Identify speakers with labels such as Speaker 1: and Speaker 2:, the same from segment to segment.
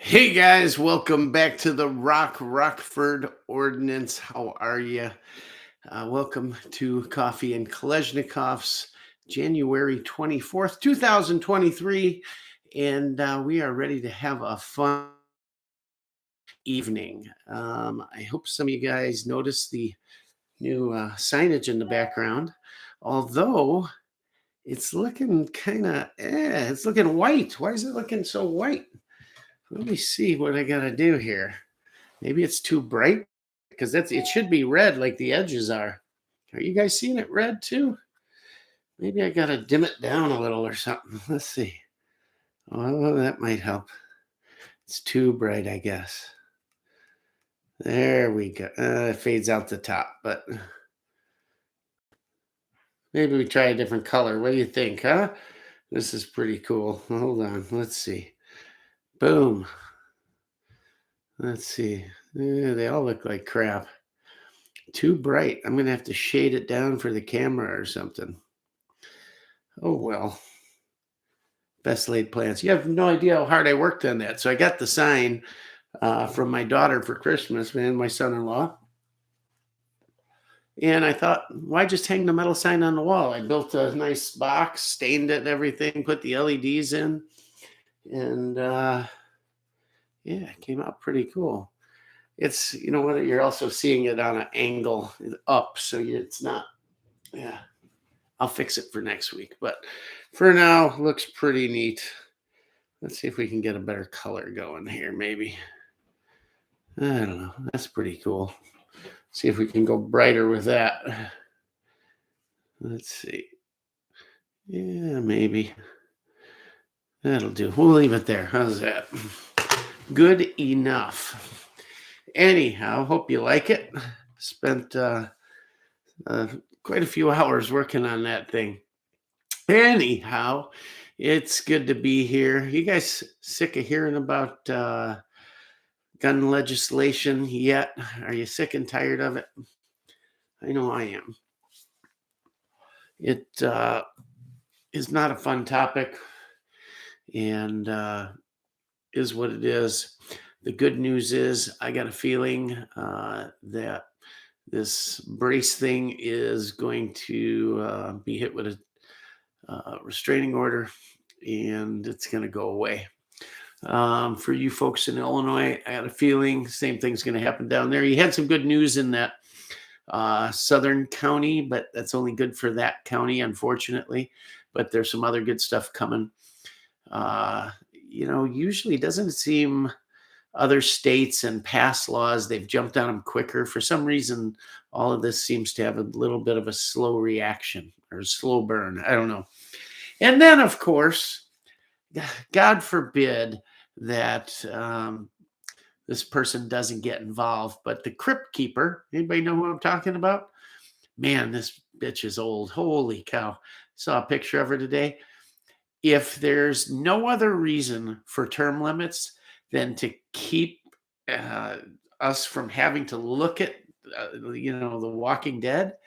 Speaker 1: Hey guys, welcome back to the Rockford Ordinance. How are you? Welcome to Coffee and Kalashnikovs, January 24th, 2023. And we are ready to have a fun evening. I hope some of you guys noticed the new signage in the background, although it's looking kind of, it's looking white. Why is it looking so white? Let me see what I got to do here. Maybe it's too bright because it should be red like the edges are. Are you guys seeing it red too? Maybe I gotta dim it down a little or something. Let's see. Oh, that might help. It's too bright, I guess. There we go. It fades out the top, but maybe we try a different color. What do you think, huh? This is pretty cool. Hold on. Let's see. Boom. Let's see. They all look like crap. Too bright. I'm going to have to shade it down for the camera or something. Oh, well. Best laid plans. You have no idea how hard I worked on that. So I got the sign from my daughter for Christmas, man, my son-in-law. And I thought, why just hang the metal sign on the wall? I built a nice box, stained it and everything, put the LEDs in. And yeah, it came out pretty cool. It's, you know what, you're also seeing it on an angle up. So it's not, yeah, I'll fix it for next week. But for now, looks pretty neat. Let's see if we can get a better color going here, maybe. I don't know. That's pretty cool. See if we can go brighter with that. Let's see. Yeah, maybe. That'll do. We'll leave it there. How's that? Good enough. Anyhow, hope you like it. Spent quite a few hours working on that thing. Anyhow, it's good to be here. You guys sick of hearing about gun legislation yet? Are you sick and tired of it? I know I am. It is not a fun topic and is what it is. The good news is I got a feeling that this brace thing is going to be hit with a restraining order and it's going to go away. For you folks in Illinois, I got a feeling same thing's going to happen down there. You had some good news in that southern county, but that's only good for that county, unfortunately. But there's some other good stuff coming. Usually doesn't seem other states and past laws, they've jumped on them quicker. For some reason, all of this seems to have a little bit of a slow reaction or slow burn. I don't know. And then, of course, God forbid that this person doesn't get involved, but the crypt keeper, anybody know who I'm talking about? Man, this bitch is old. Holy cow. Saw a picture of her today. If there's no other reason for term limits than to keep us from having to look at, The Walking Dead,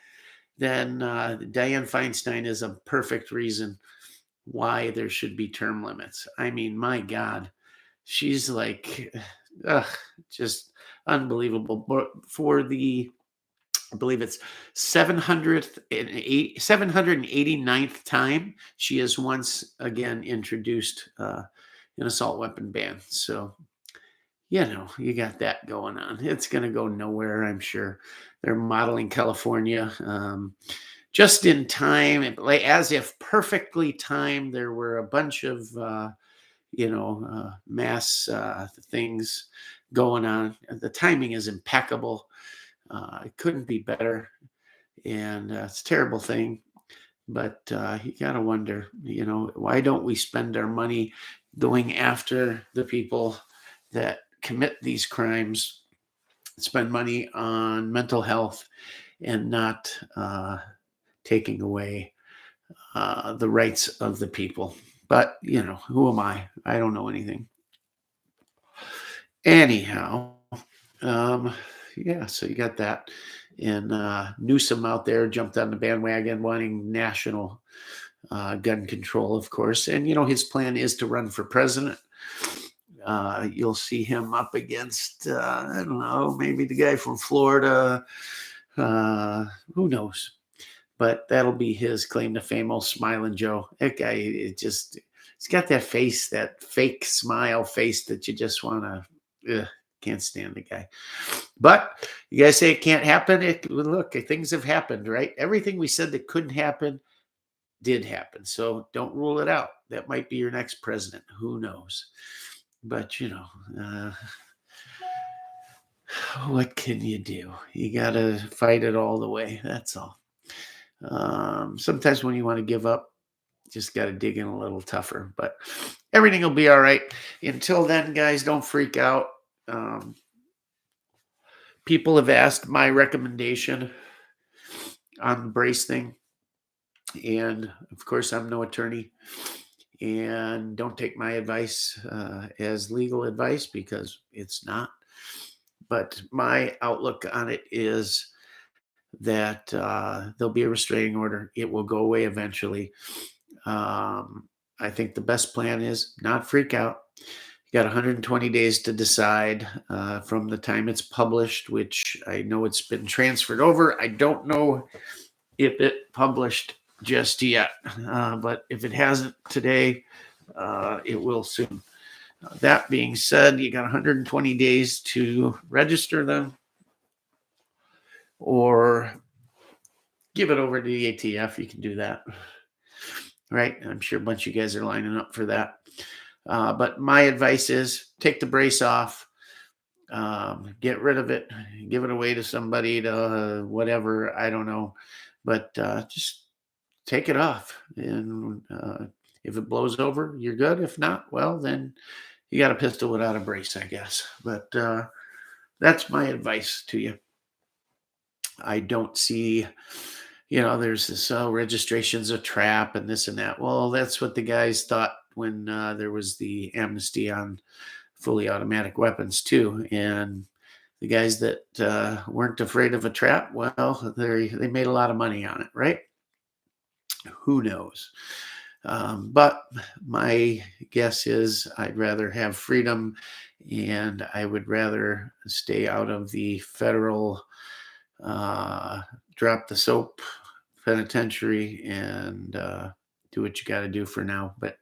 Speaker 1: then Dianne Feinstein is a perfect reason why there should be term limits. I mean, my God, she's like, just unbelievable. But for the, I believe it's 789th time, she has once again introduced an assault weapon ban. So, you got that going on. It's going to go nowhere, I'm sure. They're modeling California just in time, like as if perfectly timed. There were a bunch of, mass things going on. The timing is impeccable. It couldn't be better. And it's a terrible thing. But you got to wonder, why don't we spend our money going after the people that commit these crimes, spend money on mental health and not taking away the rights of the people. But, who am I? I don't know anything. Anyhow, so you got that. And Newsom out there jumped on the bandwagon wanting national gun control, of course. And, his plan is to run for president. You'll see him up against, I don't know, maybe the guy from Florida. Who knows? But that'll be his claim to fame, old Smiling Joe. That guy, he's got that face, that fake smile face that you just want to, can't stand the guy. But you guys say it can't happen. Look, things have happened, right? Everything we said that couldn't happen did happen. So don't rule it out. That might be your next president. Who knows? But, what can you do? You got to fight it all the way. That's all. Sometimes when you want to give up, just got to dig in a little tougher, but everything will be all right. Until then, guys, don't freak out. People have asked my recommendation on the brace thing. And of course, I'm no attorney, and don't take my advice as legal advice, because it's not. But my outlook on it is that there'll be a restraining order. It will go away eventually. I think the best plan is not freak out. You got 120 days to decide from the time it's published, which I know it's been transferred over. I don't know if it published just yet, but if it hasn't today, it will soon. That being said, you got 120 days to register them or give it over to the ATF. You can do that, right? I'm sure a bunch of you guys are lining up for that. But my advice is take the brace off, get rid of it, give it away to somebody, to whatever, I don't know. But just take it off. And if it blows over, you're good. If not, well, then you got a pistol without a brace, I guess. But that's my advice to you. I don't see, there's this registration's a trap and this and that. Well, that's what the guys thought when there was the amnesty on fully automatic weapons too. And the guys that weren't afraid of a trap, well, they made a lot of money on it, right? Who knows? But my guess is I'd rather have freedom, and I would rather stay out of the federal drop the soap penitentiary and do what you got to do for now, but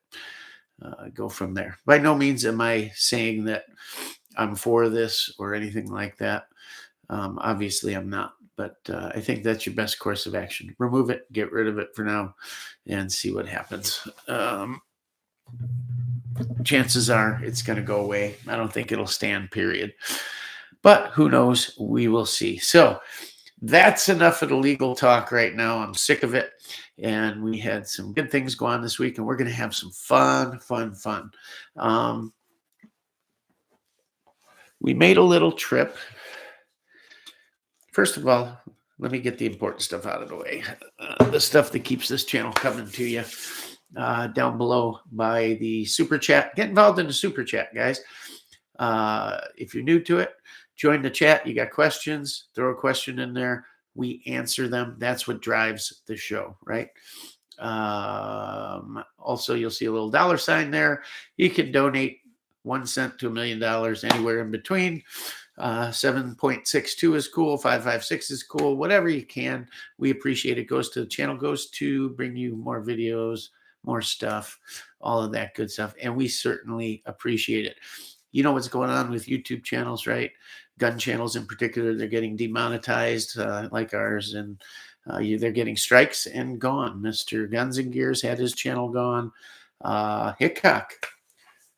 Speaker 1: go from there. By no means am I saying that I'm for this or anything like that. Obviously, I'm not. But I think that's your best course of action. Remove it, get rid of it for now, and see what happens. Chances are it's going to go away. I don't think it'll stand, period. But who knows? We will see. So that's enough of the legal talk right now. I'm sick of it. And we had some good things go on this week, and we're going to have some fun. We made a little trip. First of all, let me get the important stuff out of the way. The stuff that keeps this channel coming to you down below by the super chat. Get involved in the super chat, guys. If you're new to it, join the chat. You got questions, throw a question in there. We answer them. That's what drives the show, right? Also, you'll see a little $ there. You can donate 1 cent to $1 million, anywhere in between. 7.62 is cool. 556 is cool. Whatever you can, we appreciate it. Goes to the channel, goes to bring you more videos, more stuff, all of that good stuff. And we certainly appreciate it. You know what's going on with YouTube channels, right? Gun channels in particular, they're getting demonetized like ours, and they're getting strikes and gone. Mr. Guns and Gears had his channel gone. Hickok,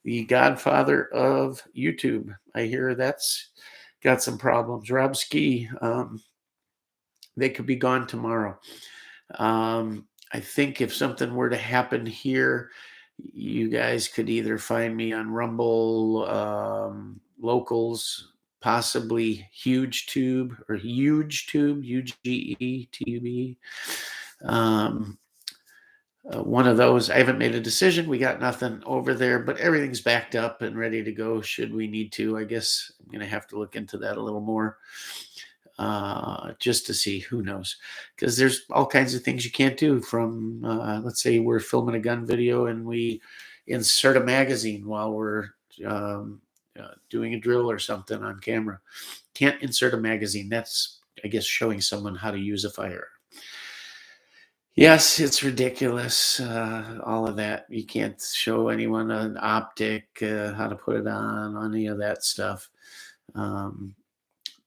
Speaker 1: the godfather of YouTube, I hear that's got some problems. Rob Ski, they could be gone tomorrow. I think if something were to happen here, you guys could either find me on Rumble, Locals, possibly HugeTube or HugeTube, UGETUB. One of those. I haven't made a decision. We got nothing over there, but everything's backed up and ready to go should we need to. I guess I'm going to have to look into that a little more just to see. Who knows? Because there's all kinds of things you can't do from, let's say we're filming a gun video and we insert a magazine while we're um, doing a drill or something on camera. Can't insert a magazine. That's, I guess, showing someone how to use a firearm. Yes, it's ridiculous. All of that. You can't show anyone an optic, how to put it on any of that stuff. Um,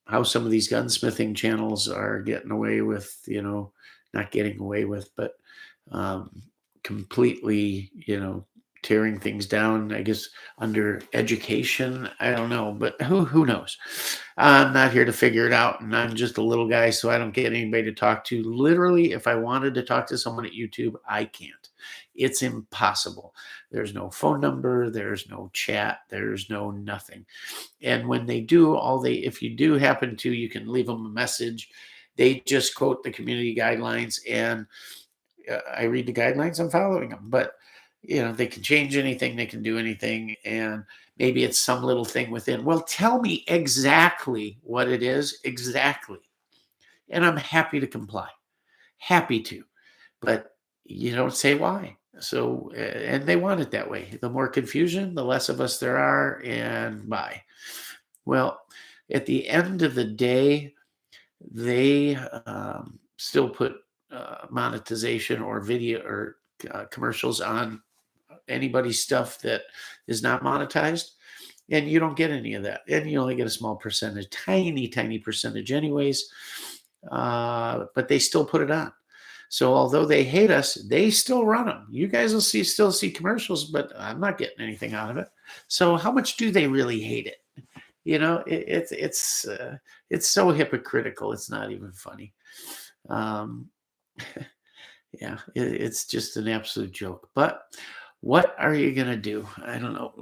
Speaker 1: how some of these gunsmithing channels are getting away with, not getting away with, but um, completely, tearing things down, I guess, under education. I don't know, but who knows? I'm not here to figure it out. And I'm just a little guy, so I don't get anybody to talk to. Literally, if I wanted to talk to someone at YouTube, I can't. It's impossible. There's no phone number, there's no chat, there's no nothing. And when they do, if you do happen to, you can leave them a message. They just quote the community guidelines, and I read the guidelines, I'm following them. But they can change anything, they can do anything, and maybe it's some little thing within. Well, tell me exactly what it is, exactly, and I'm happy to comply, happy to. But you don't say why. So, and they want it that way. The more confusion, the less of us there are, and bye. Well, at the end of the day, they still put monetization or video or commercials on anybody's stuff that is not monetized, and you don't get any of that, and you only get a small percentage, tiny percentage anyways, but they still put it on. So although they hate us, they still run them. You guys will still see commercials, but I'm not getting anything out of it. So how much do they really hate it? It's so hypocritical. It's not even funny. Um, yeah, it's just an absolute joke. But what are you gonna do? I don't know.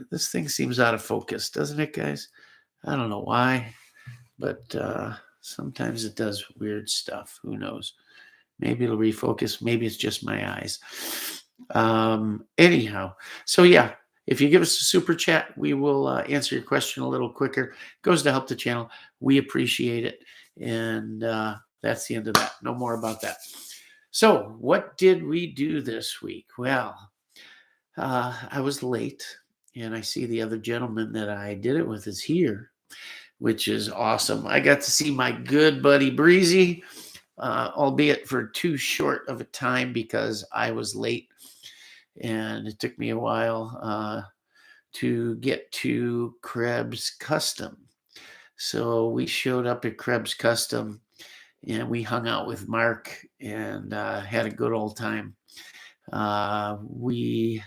Speaker 1: This thing seems out of focus, doesn't it, guys? I don't know why, but sometimes it does weird stuff. Who knows? Maybe it'll refocus. Maybe it's just my eyes. Anyhow, so yeah, if you give us a super chat, we will answer your question a little quicker. It goes to help the channel. We appreciate it. And that's the end of that. No more about that. So what did we do this week? Well, I was late, and I see the other gentleman that I did it with is here, which is awesome. I got to see my good buddy Breezy, albeit for too short of a time because I was late, and it took me a while to get to Krebs Custom. So we showed up at Krebs Custom, and we hung out with Mark and had a good old time. We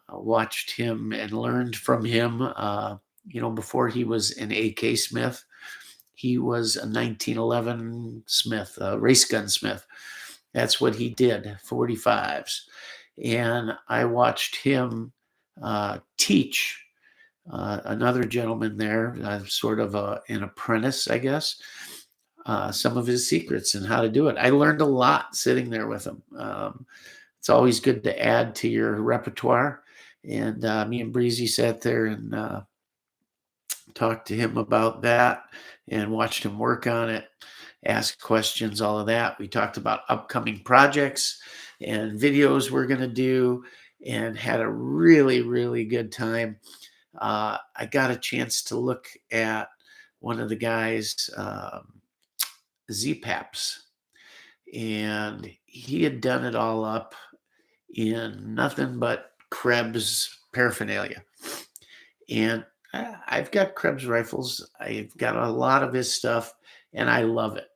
Speaker 1: watched him and learned from him. Before he was an AK Smith, he was a 1911 Smith, a race gun Smith. That's what he did, 45s. And I watched him teach another gentleman there, sort of an apprentice, I guess, some of his secrets and how to do it. I learned a lot sitting there with him. It's always good to add to your repertoire. And me and Breezy sat there and talked to him about that and watched him work on it, ask questions, all of that. We talked about upcoming projects and videos we're going to do, and had a really, really good time. I got a chance to look at one of the guys' ZPAPs, and he had done it all up in nothing but Krebs paraphernalia. And I've got Krebs rifles. I've got a lot of his stuff, and I love it.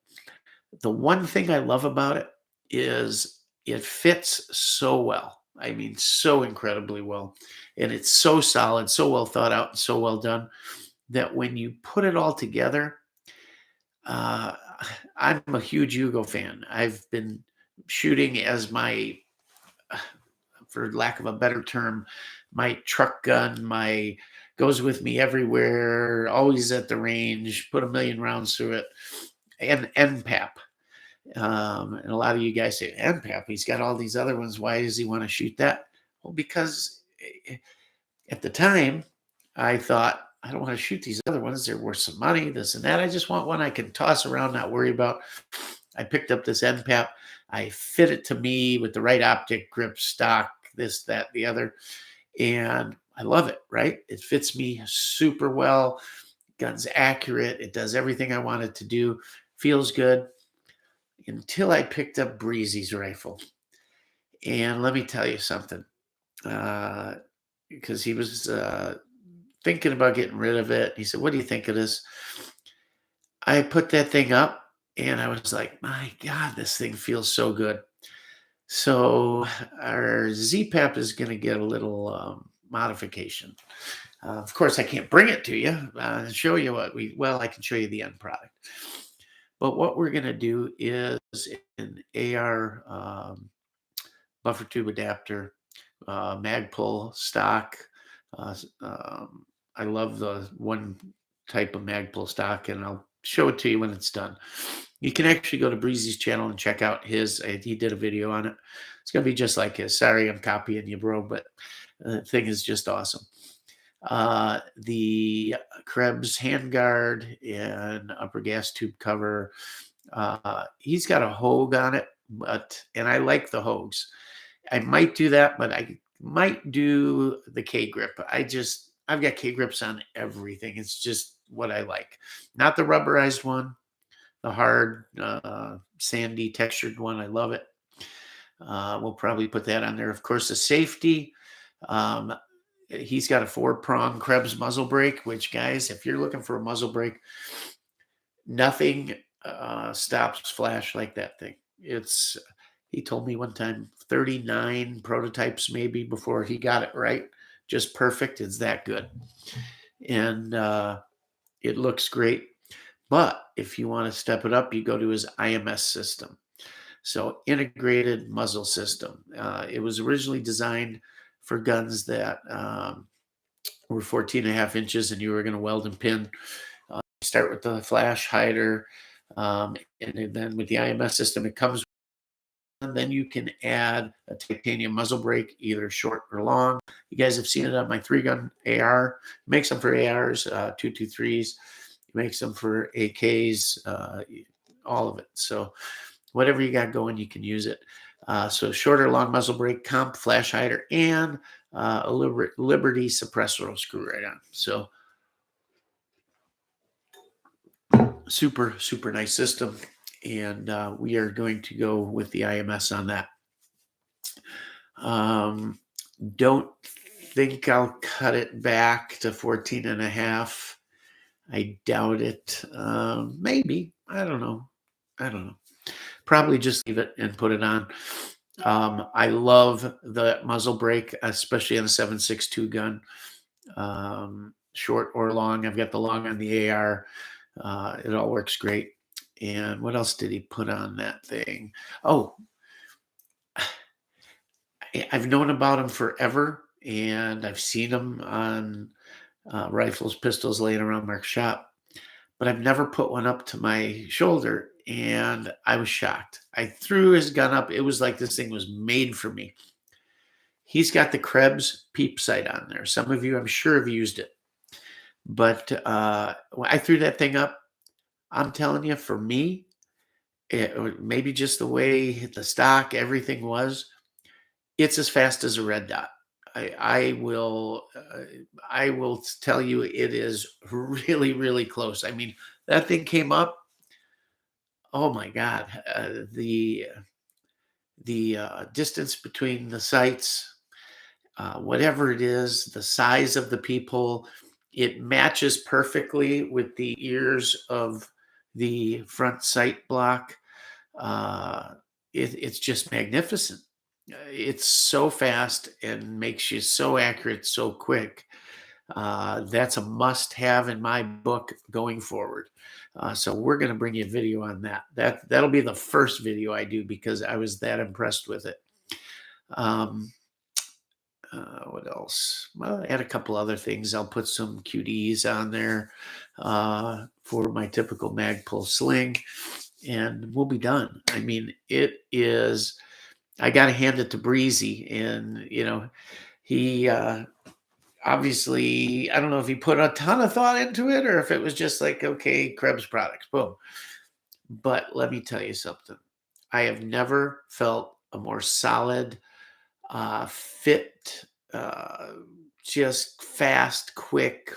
Speaker 1: The one thing I love about it is it fits so well. I mean, so incredibly well. And it's so solid, so well thought out, and so well done that when you put it all together, I'm a huge Hugo fan. I've been shooting as my, for lack of a better term, my truck gun, goes with me everywhere, always at the range, put 1,000,000 rounds through it, and NPAP. And a lot of you guys say, NPAP, he's got all these other ones. Why does he want to shoot that? Well, because at the time, I thought, I don't want to shoot these other ones. They're worth some money, this and that. I just want one I can toss around, not worry about. I picked up this NPAP. I fit it to me with the right optic, grip, stock, this, that, the other. And I love it, right? It fits me super well. Gun's accurate. It does everything I want it to do. Feels good until I picked up Breezy's rifle. And let me tell you something, uh, because he was thinking about getting rid of it. He said, "What do you think of this?" I put that thing up and I was like, my God, this thing feels so good. So our ZPAP is going to get a little modification. Of course, I can't bring it to you and show you well, I can show you the end product. But what we're going to do is an AR buffer tube adapter, Magpul stock. I love the one type of Magpul stock, and I'll show it to you when it's done. You can actually go to Breezy's channel and check out his. He did a video on it. It's going to be just like his. Sorry, I'm copying you, bro, but the thing is just awesome. The Krebs handguard and upper gas tube cover. He's got a Hogue on it, and I like the Hogues. I might do that, but I might do the K grip. I've got K grips on everything. It's just what I like. Not the rubberized one, the hard, sandy textured one. I love it. We'll probably put that on there. Of course, the safety. Um, he's got a 4-prong Krebs muzzle brake, which, guys, if you're looking for a muzzle brake, nothing stops flash like that thing. He told me one time 39 prototypes maybe before he got it right. Just perfect. It's that good. And it looks great. But if you want to step it up, you go to his IMS system. So integrated muzzle system. It was originally designed for guns that were 14.5 inches and you were going to weld and pin. Start with the flash hider. And then with the IMS system, it comes, and then you can add a titanium muzzle brake, either short or long. You guys have seen it on my 3-gun AR. It makes them for ARs, 223s. It makes them for AKs, all of it. So whatever you got going, you can use it. So shorter, long muzzle brake, comp, flash hider, and a Liberty suppressor will screw right on. So super, super nice system. And we are going to go with the IMS on that. Don't think I'll cut it back to 14.5. I doubt it. Maybe. I don't know. Probably just leave it and put it on. I love the muzzle brake, especially on a 7.62 gun, short or long. I've got the long on the AR. It all works great. And what else did he put on that thing? Oh, I've known about him forever, and I've seen him on rifles, pistols laying around Mark's shop, but I've never put one up to my shoulder, and I was shocked. I threw his gun up. It was like this thing was made for me. He's got the Krebs peep sight on there. Some of you, I'm sure, have used it. But when I threw that thing up, I'm telling you, for me, maybe just the way the stock, everything was, it's as fast as a red dot. I will tell you it is really, really close. I mean, that thing came up. Oh my God, the distance between the sights, whatever it is, the size of the peephole, it matches perfectly with the ears of the front sight block. It's just magnificent. It's so fast and makes you so accurate so quick. That's a must-have in my book going forward. So we're going to bring you a video on that. That'll be the first video I do because I was that impressed with it. What else? Well, I had a couple other things. I'll put some QDs on there for my typical Magpul sling, and we'll be done. I mean, it is. I got to hand it to Breezy, and he obviously, I don't know if he put a ton of thought into it or if it was just like, okay, Krebs products, boom. But let me tell you something. I have never felt a more solid, fit, just fast, quick,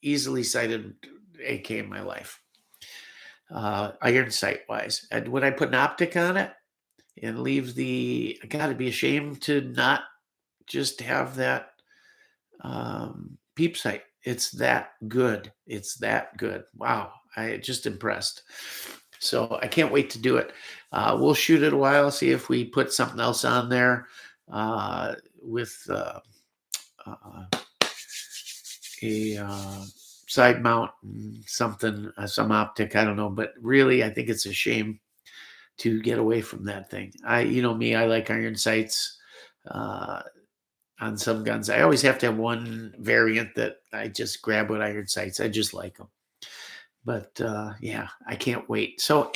Speaker 1: easily sighted AK in my life. Iron sight wise. And when I put an optic on it and leave I gotta be ashamed to not just have that peep sight. It's that good. It's that good. Wow. I just impressed. So I can't wait to do it. We'll shoot it a while, see if we put something else on there with uh, a side mount, something, some optic. I don't know, but really, I think it's a shame to get away from that thing. You know me, I like iron sights on some guns. I always have to have one variant that I just grab with iron sights. I just like them. But yeah, I can't wait. So